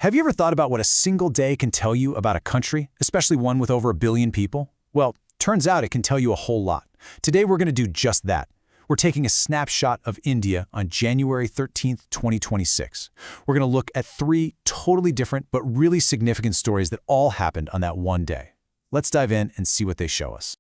Have you ever thought about what a single day can tell you about a country, especially one with over 1 billion people? Well, turns out it can tell you a whole lot. Today we're going to do just that. We're taking a snapshot of India on January 13th, 2026. We're going to look at 3 totally different but really significant stories that all happened on that one day. Let's dive in and see what they show us.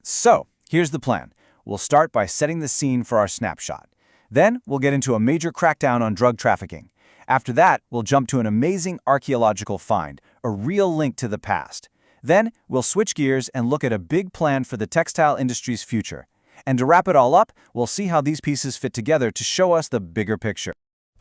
So, here's the plan. We'll start by setting the scene for our snapshot. Then, we'll get into a major crackdown on drug trafficking. After that, we'll jump to an amazing archaeological find, a real link to the past. Then, we'll switch gears and look at a big plan for the textile industry's future. And to wrap it all up, we'll see how these pieces fit together to show us the bigger picture.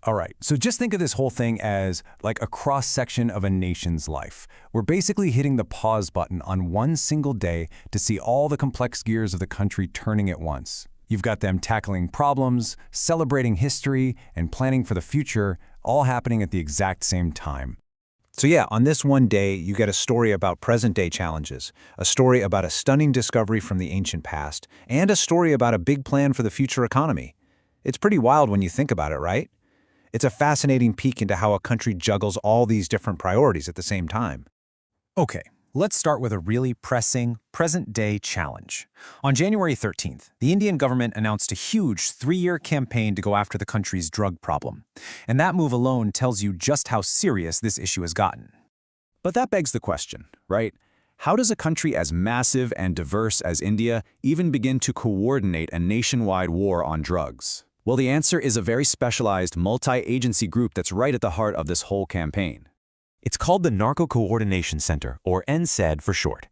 All right, so just think of this whole thing as like a cross-section of a nation's life. We're basically hitting the pause button on one single day to see all the complex gears of the country turning at once. You've got them tackling problems, celebrating history, and planning for the future, all happening at the exact same time. So yeah, on this one day, you get a story about present-day challenges, a story about a stunning discovery from the ancient past, and a story about a big plan for the future economy. It's pretty wild when you think about it, right? It's a fascinating peek into how a country juggles all these different priorities at the same time. Okay, let's start with a really pressing, present-day challenge. On January 13th, the Indian government announced a huge 3-year campaign to go after the country's drug problem. And that move alone tells you just how serious this issue has gotten. But that begs the question, right? How does a country as massive and diverse as India even begin to coordinate a nationwide war on drugs? Well, the answer is a very specialized multi-agency group that's right at the heart of this whole campaign. It's called the Narco Coordination Center, or NCED for short.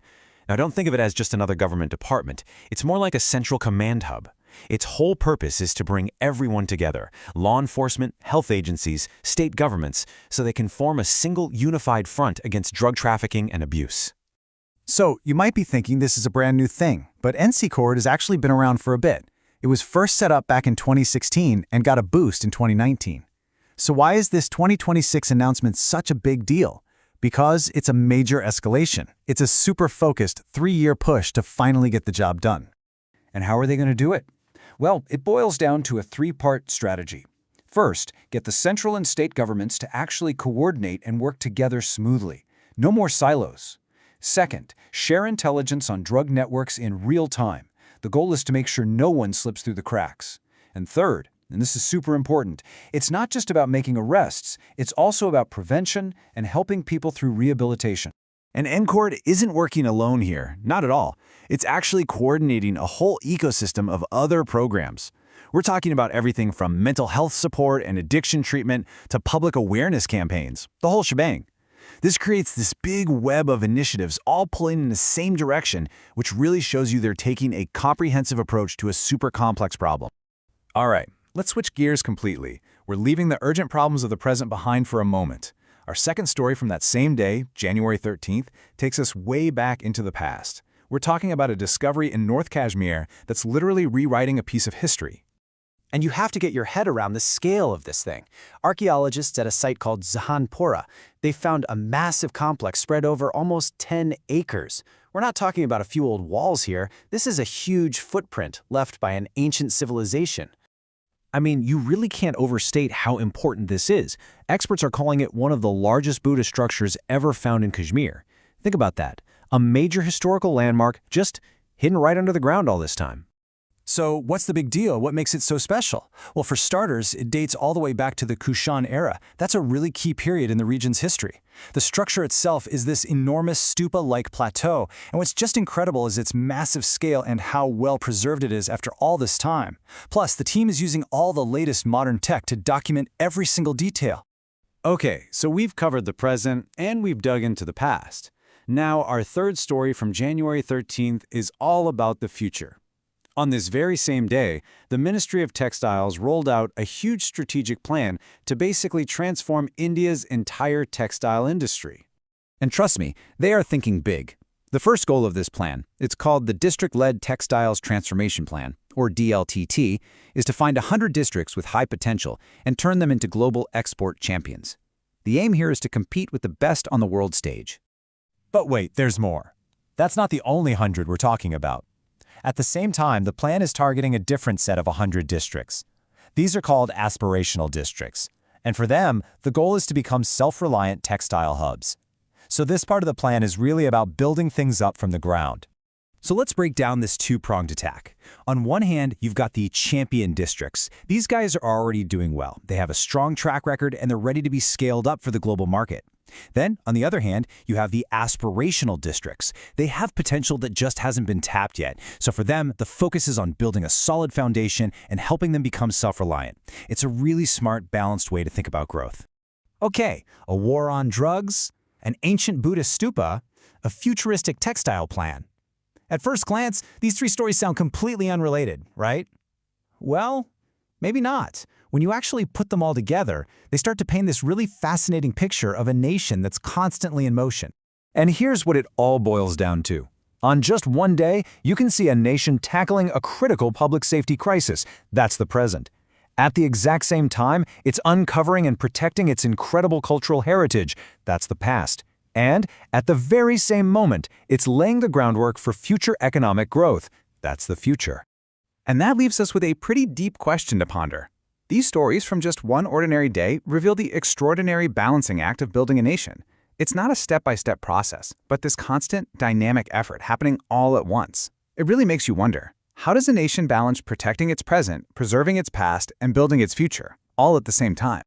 Now, don't think of it as just another government department. It's more like a central command hub. Its whole purpose is to bring everyone together, law enforcement, health agencies, state governments, so they can form a single unified front against drug trafficking and abuse. So, you might be thinking this is a brand new thing, but NCCORD has actually been around for a bit. It was first set up back in 2016 and got a boost in 2019. So why is this 2026 announcement such a big deal? Because it's a major escalation. It's a super focused 3-year push to finally get the job done. And how are they going to do it? Well, it boils down to a 3-part strategy. First, get the central and state governments to actually coordinate and work together smoothly. No more silos. Second, share intelligence on drug networks in real time. The goal is to make sure no one slips through the cracks. And third, and this is super important, it's not just about making arrests, it's also about prevention and helping people through rehabilitation. And NCORD isn't working alone here, not at all. It's actually coordinating a whole ecosystem of other programs. We're talking about everything from mental health support and addiction treatment to public awareness campaigns, the whole shebang. This creates this big web of initiatives all pulling in the same direction, which really shows you they're taking a comprehensive approach to a super complex problem. All right, let's switch gears completely. We're leaving the urgent problems of the present behind for a moment. Our second story from that same day, January 13th, takes us way back into the past. We're talking about a discovery in North Kashmir that's literally rewriting a piece of history. And you have to get your head around the scale of this thing. Archaeologists at a site called Zahanpura, they found a massive complex spread over almost 10 acres. We're not talking about a few old walls here. This is a huge footprint left by an ancient civilization. I mean, you really can't overstate how important this is. Experts are calling it one of the largest Buddha structures ever found in Kashmir. Think about that. A major historical landmark just hidden right under the ground all this time. So what's the big deal? What makes it so special? Well, for starters, it dates all the way back to the Kushan era. That's a really key period in the region's history. The structure itself is this enormous stupa-like plateau, and what's just incredible is its massive scale and how well preserved it is after all this time. Plus, the team is using all the latest modern tech to document every single detail. Okay, so we've covered the present and we've dug into the past. Now, our third story from January 13th is all about the future. On this very same day, the Ministry of Textiles rolled out a huge strategic plan to basically transform India's entire textile industry. And trust me, they are thinking big. The first goal of this plan, it's called the District-Led Textiles Transformation Plan, or DLTT, is to find 100 districts with high potential and turn them into global export champions. The aim here is to compete with the best on the world stage. But wait, there's more. That's not the only 100 we're talking about. At the same time, the plan is targeting a different set of 100 districts. These are called aspirational districts. And for them, the goal is to become self-reliant textile hubs. So this part of the plan is really about building things up from the ground. So let's break down this two-pronged attack. On one hand, you've got the champion districts. These guys are already doing well. They have a strong track record and they're ready to be scaled up for the global market. Then, on the other hand, you have the aspirational districts. They have potential that just hasn't been tapped yet. So for them, the focus is on building a solid foundation and helping them become self-reliant. It's a really smart, balanced way to think about growth. Okay, a war on drugs, an ancient Buddhist stupa, a futuristic textile plan. At first glance, these three stories sound completely unrelated, right? Well, maybe not. When you actually put them all together, they start to paint this really fascinating picture of a nation that's constantly in motion. And here's what it all boils down to. On just one day, you can see a nation tackling a critical public safety crisis. That's the present. At the exact same time, it's uncovering and protecting its incredible cultural heritage. That's the past. And at the very same moment, it's laying the groundwork for future economic growth. That's the future. And that leaves us with a pretty deep question to ponder. These stories from just one ordinary day reveal the extraordinary balancing act of building a nation. It's not a step-by-step process, but this constant, dynamic effort happening all at once. It really makes you wonder, how does a nation balance protecting its present, preserving its past, and building its future, all at the same time?